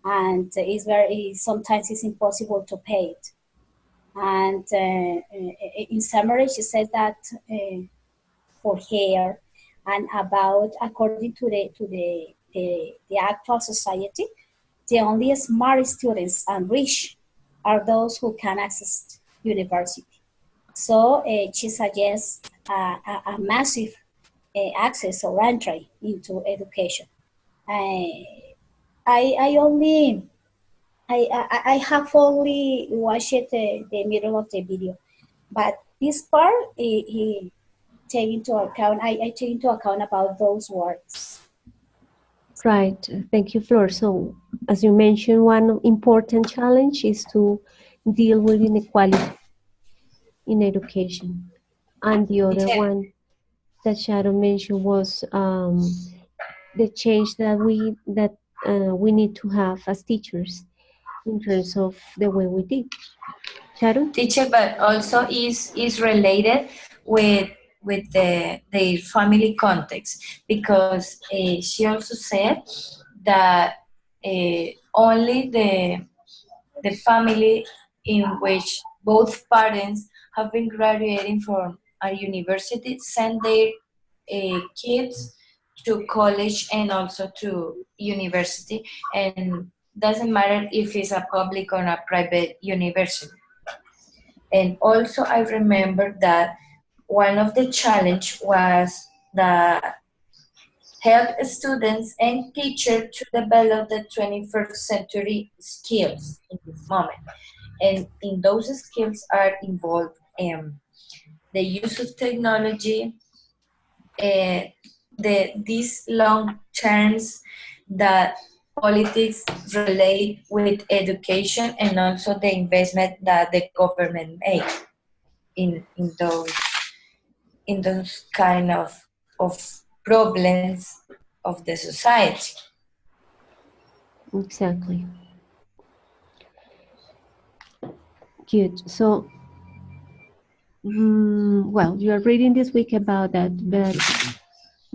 and is very sometimes it's impossible to pay it. And in summary, she said that for her and about according to the actual society, the only smart students and rich are those who can access university. So she suggests a massive access or entry into education. I only I have only watched the middle of the video, but this part he take into account. I take into account about those words. Right. Thank you, Flor. So, as you mentioned, one important challenge is to deal with inequality in education. And the other one that Sharon mentioned was the change that we need to have as teachers in terms of the way we teach. Sharon? Teacher, but also is related with the family context, because she also said that only the family in which both parents have been graduating from a university send their kids to college and also to university, and doesn't matter if it's a public or a private university. And also I remember that one of the challenge was that help students and teachers to develop the 21st century skills in this moment. And in those skills are involved the use of technology, these long terms that politics relate with education, and also the investment that the government made in those kind of problems of the society. Exactly. Good. So, well, you are reading this week about that, but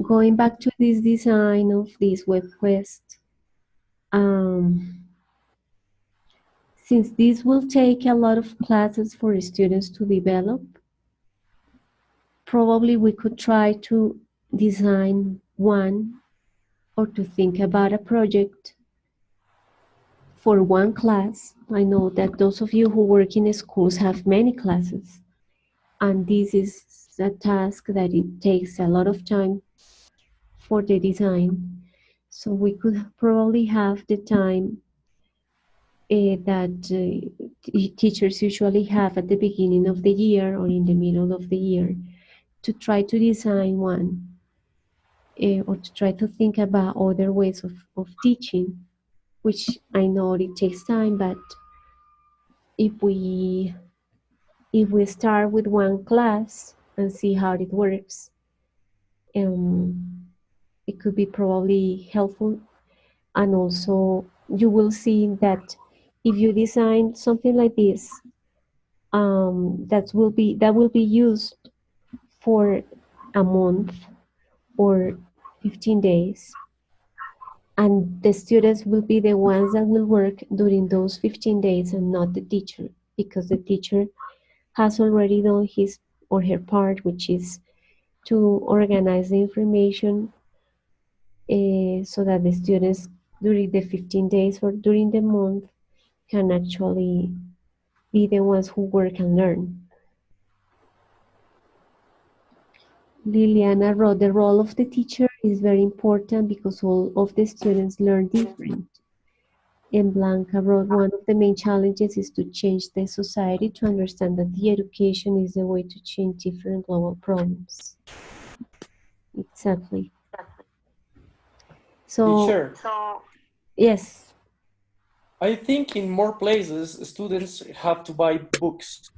going back to this design of this web quest, since this will take a lot of classes for students to develop, probably we could try to design one or to think about a project for one class. I know that those of you who work in schools have many classes, and this is a task that it takes a lot of time for the design. So we could probably have the time that teachers usually have at the beginning of the year or in the middle of the year to try to design one or to try to think about other ways of teaching, which I know it takes time, but if we start with one class and see how it works, it could be probably helpful. And also you will see that if you design something like this, that will be used for a month or 15 days, and the students will be the ones that will work during those 15 days and not the teacher, because the teacher has already done his or her part, which is to organize the information so that the students during the 15 days or during the month can actually be the ones who work and learn. Liliana wrote, the role of the teacher is very important because all of the students learn different. And Blanca wrote, one of the main challenges is to change the society to understand that the education is the way to change different global problems. Exactly. So, Teacher, yes. I think in more places students have to buy books.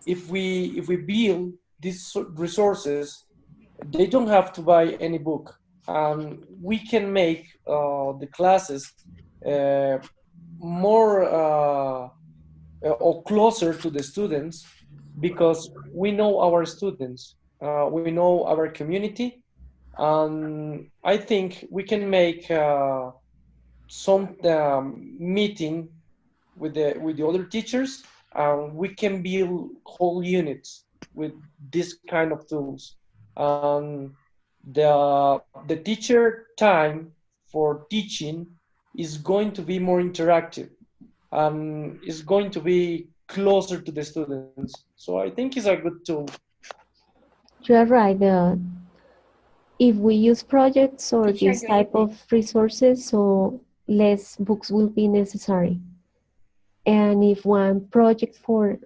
If we build these resources, they don't have to buy any book, and we can make the classes uh, more or closer to the students, because we know our students, we know our community, and I think we can make some meeting with the other teachers, and we can build whole units with this kind of tools. The teacher time for teaching is going to be more interactive, and is going to be closer to the students. So I think it's a good tool. You are right. If we use projects or Teacher, this type of resources, so less books will be necessary. And if one project for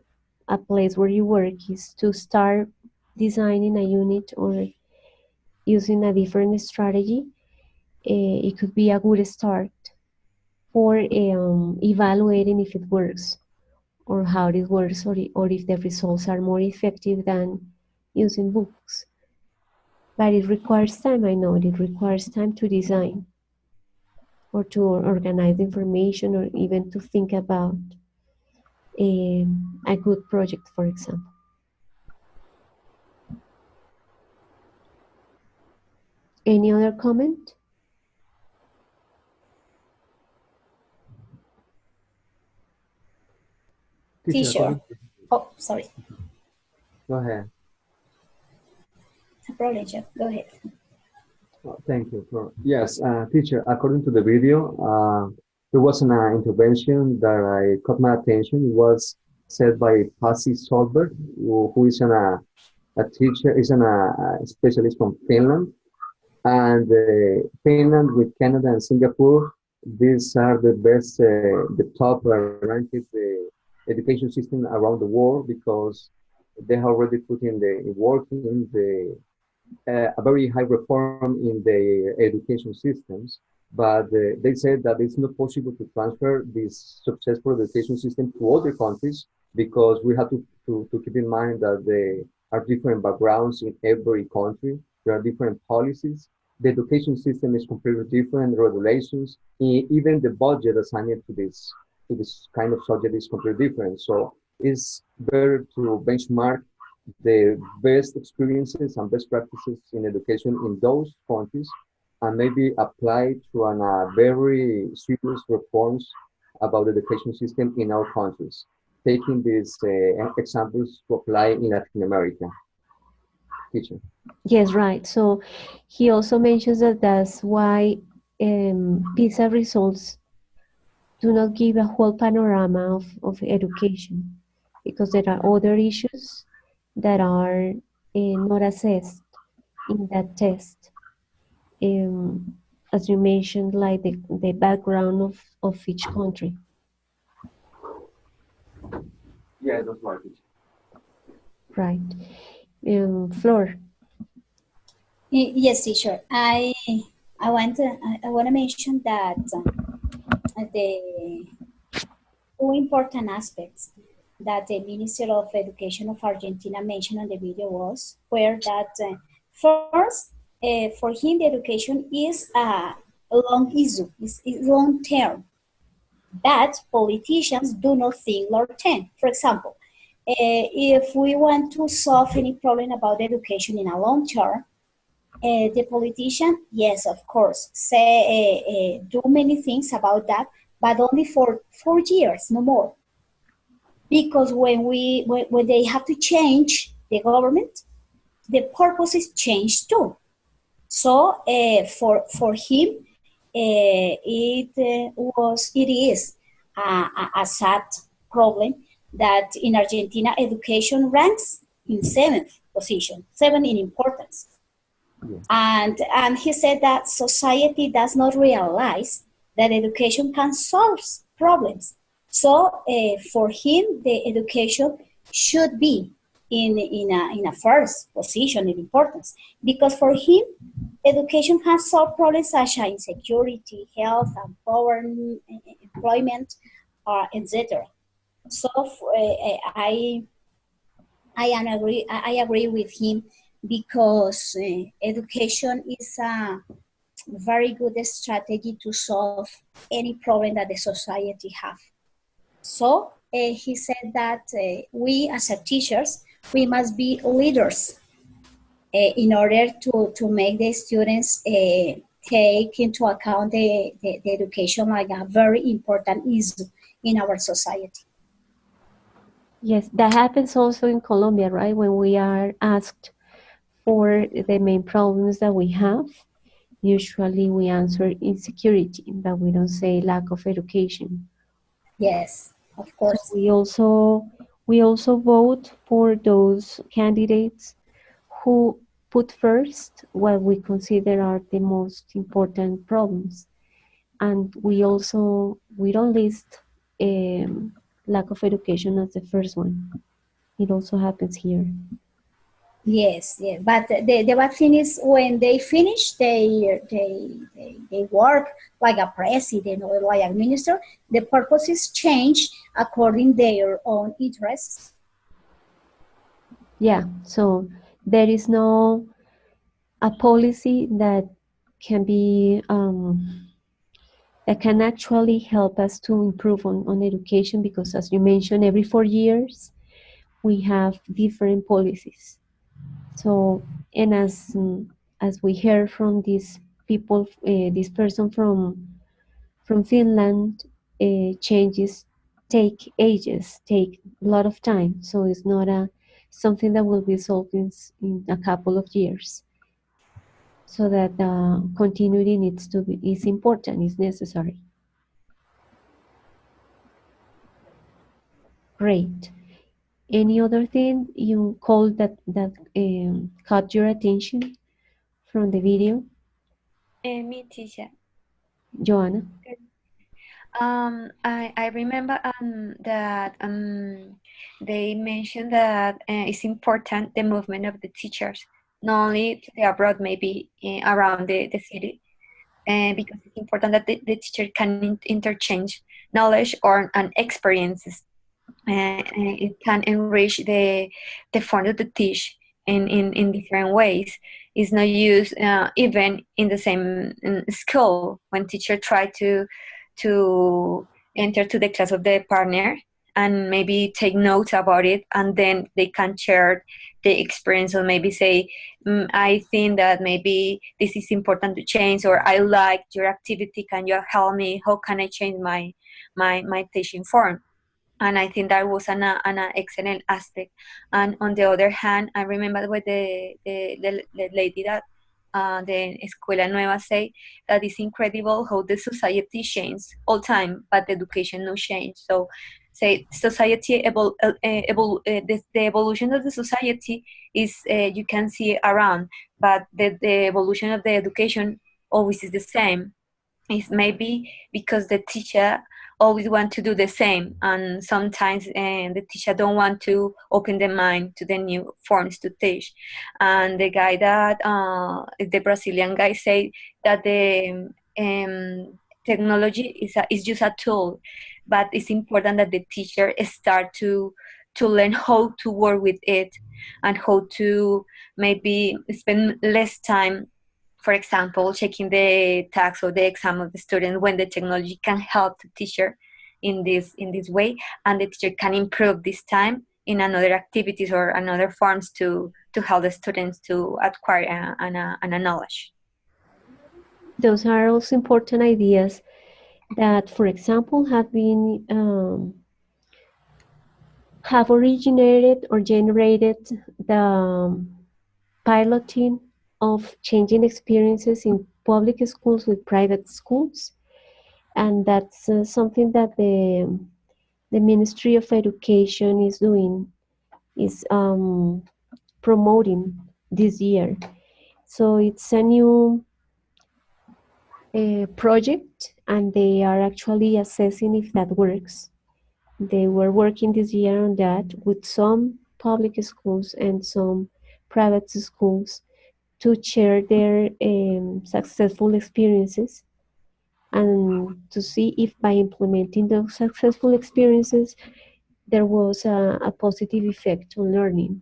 a place where you work is to start designing a unit or using a different strategy, it could be a good start for evaluating if it works or how it works, or if the results are more effective than using books. But it requires time, I know, it requires time to design or to organize information or even to think about a good project, for example. Any other comment? Teacher. Oh, sorry. Go ahead. No problem, Jeff. Go ahead. Thank you. Yes, teacher, according to the video, there was an intervention that I caught my attention. It was said by Pasi Solberg, who is a teacher, is a specialist from Finland. And Finland with Canada and Singapore, these are the best, the top ranked education system around the world, because they have already put in the working a very high reform in the education systems, but they said that it's not possible to transfer this successful education system to other countries, because we have to keep in mind that there are different backgrounds in every country. There are different policies. The education system is completely different, regulations, even the budget assigned to this kind of subject is completely different. So it's better to benchmark the best experiences and best practices in education in those countries, and maybe apply to very serious reforms about the education system in our countries, taking these examples to apply in Latin America. Teacher. Yes, right. So he also mentions that that's why PISA results do not give a whole panorama of education, because there are other issues that are not assessed in that test. As you mentioned, like the background of each country. Yeah, that's right. Right. Flor. Yes, teacher. I want to mention that the two important aspects that the Minister of Education of Argentina mentioned on the video were that first, for him, the education is a long issue, is long term. But politicians do not think long term. For example, if we want to solve any problem about education in a long term, the politician, yes, of course, say do many things about that, but only for 4 years, no more. Because when they have to change the government, the purpose is changed too. So for him, it is a sad problem that in Argentina education ranks in seventh position, seven in importance. Yeah. And he said that society does not realize that education can solve problems. So for him, the education should be in a first position in importance, because for him, education can solve problems such as insecurity, health, employment, etc. So I agree with him, because education is a very good strategy to solve any problem that the society have. So he said that we as a teachers, we must be leaders in order to make the students take into account the education like a very important issue in our society. Yes, that happens also in Colombia, right? When we are asked for the main problems that we have, usually we answer insecurity, but we don't say lack of education. Yes, of So course. we also vote for those candidates who put first what we consider are the most important problems. And we don't list lack of education as the first one. It also happens here. Yes, yeah. But the bad thing is when they finish, they work like a president or like a minister. The purpose is changed according their own interests. Yeah, so there is no a policy that can be that can actually help us to improve on education, because as you mentioned, every 4 years we have different policies. So, and as we heard from these people, this person from Finland, changes take ages, take a lot of time. So it's not a something that will be solved in a couple of years. So that continuity needs to be is important, is necessary. Great. Any other thing you call that caught your attention from the video, Me, teacher. Joanna? I remember that they mentioned that it's important the movement of the teachers, not only to the abroad, maybe around the city, because it's important that the teacher can interchange knowledge or and experiences. It can enrich the form of the teach in different ways. It's not used even in the same school when teacher try to enter to the class of the partner and maybe take notes about it, and then they can share the experience, or maybe say, I think that maybe this is important to change, or I like your activity, can you help me, how can I change my teaching form? And I think that was an excellent aspect. And on the other hand, I remember what the lady that the Escuela Nueva say, that it's incredible how the society changes all time, but the education no change. So, say society the evolution of the society is you can see around, but the evolution of the education always is the same. It's maybe because the teacher always want to do the same, and sometimes the teacher don't want to open the mind to the new forms to teach. And the guy that the Brazilian guy say that the technology is just a tool, but it's important that the teacher start to learn how to work with it, and how to maybe spend less time, for example, checking the task or the exam of the student, when the technology can help the teacher in this way, and the teacher can improve this time in another activities or another forms to help the students to acquire a knowledge. Those are also important ideas that, for example, have originated or generated the piloting of changing experiences in public schools with private schools. And that's something that the Ministry of Education is doing, is promoting this year. So it's a new project, and they are actually assessing if that works. They were working this year on that with some public schools and some private schools to share their successful experiences and to see if by implementing those successful experiences there was a positive effect on learning.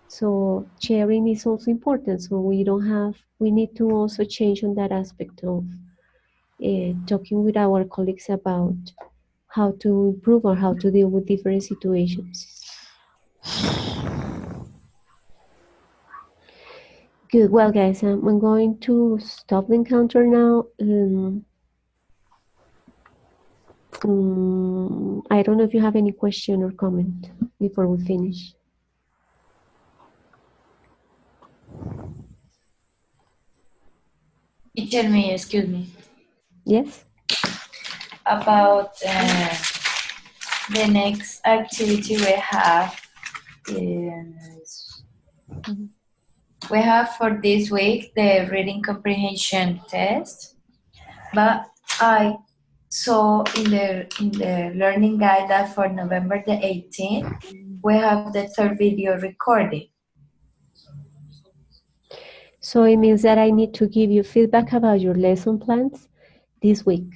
So sharing is also important. So we need to also change on that aspect of talking with our colleagues about how to improve or how to deal with different situations. Good. Well, guys, I'm going to stop the encounter now. I don't know if you have any question or comment before we finish. Teacher me, excuse me, Yes? about the next activity we have is, we have for this week the reading comprehension test, but I saw in the learning guide that for November the 18th we have the third video recording. So it means that I need to give you feedback about your lesson plans this week.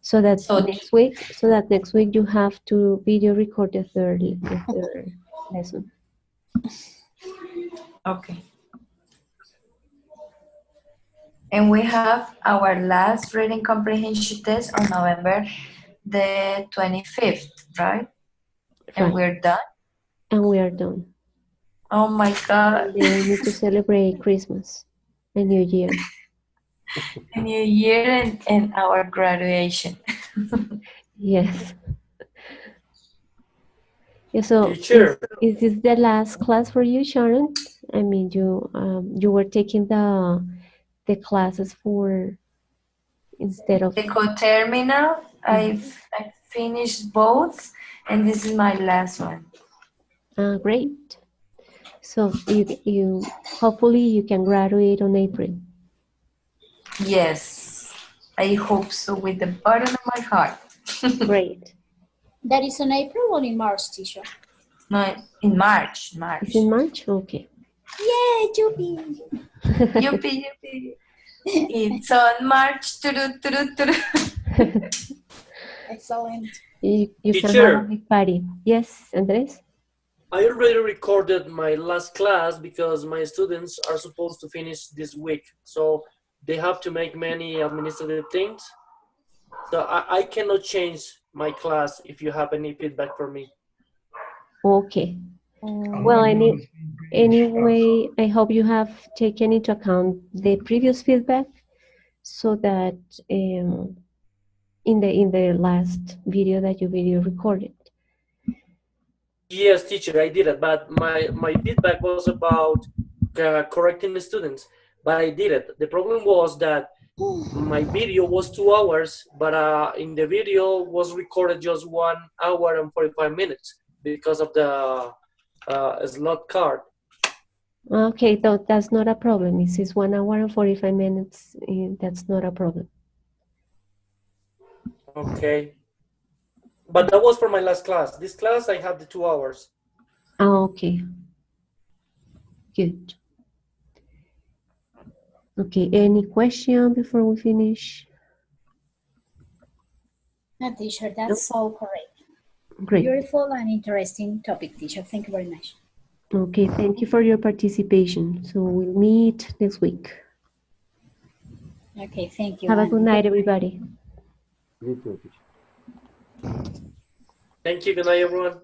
So that next week you have to video record the third lesson. Okay. And we have our last reading comprehension test on November the 25th, right? And we're done? And we are done. Oh my God. And then we need to celebrate Christmas and New Year. A New Year and our graduation. Yes. Yeah, so is this the last class for you, Sharon? I mean, you were taking the classes for instead of the co-terminal. I finished both, and this is my last one. Great. So you hopefully you can graduate on April. Yes, I hope so with the bottom of my heart. Great. That is in April or in March, teacher? No, in March. It's in March? Okay. Yay, Yuppie! Yuppie, yuppie. It's on March. Excellent. You can Teacher. have a big party. Yes, Andres? I already recorded my last class because my students are supposed to finish this week. So they have to make many administrative things. So I cannot change my class if you have any feedback for me. Okay. Well, anyway, I hope you have taken into account the previous feedback so that in the last video that you video recorded. Yes, teacher, I did it, but my feedback was about correcting the students, but I did it. The problem was that my video was 2 hours, but in the video was recorded just 1 hour and 45 minutes because of the slot card. Okay, that's not a problem. This is 1 hour and 45 minutes. That's not a problem. Okay. But that was for my last class. This class, I had the 2 hours. Okay. Good. Okay, any question before we finish? No, teacher, that's all correct. Great. Beautiful and interesting topic, teacher. Thank you very much. Okay, thank you for your participation. So we'll meet next week. Okay, thank you. Have a good night, everybody. You too, teacher. Thank you. Good night, everyone.